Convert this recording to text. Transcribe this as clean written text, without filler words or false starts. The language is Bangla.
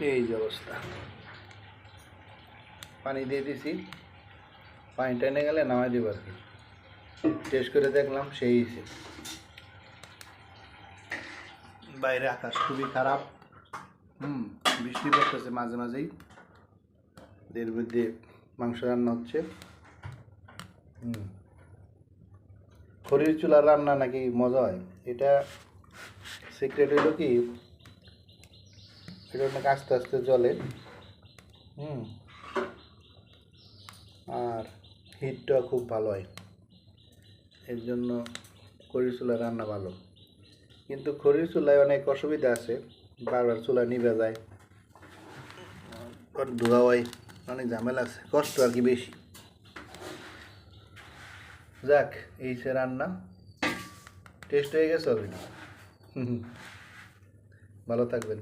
এই যে অবস্থা। পানি দিয়ে দিছি, পানি টেনে গেলে নামাই দিব আর কি। টেস্ট করে দেখলাম সেই হিসেবে। বাইরে আকাশ খুবই খারাপ, বৃষ্টি পড়তেছে মাঝে মাঝেই। এর মধ্যে মাংস রান্না হচ্ছে। খড়ির চুলার রান্না নাকি মজা হয়, এটা সিক্রেট হইল কি, এটা অনেক আস্তে আস্তে জ্বলে। আর হিটটা খুব ভালো হয়, এর জন্য খড়ির চুলার রান্না ভালো। কিন্তু খড়ির চুলায় অনেক অসুবিধা আছে, বারবার চুলা নিভে যায়, ধোয়া হয়, অনেক ঝামেলা আছে, কষ্ট আর কি বেশি। যাক, এই সে রান্না, টেস্ট হয়ে গেছে অলরেডি। ভালো থাকবেন।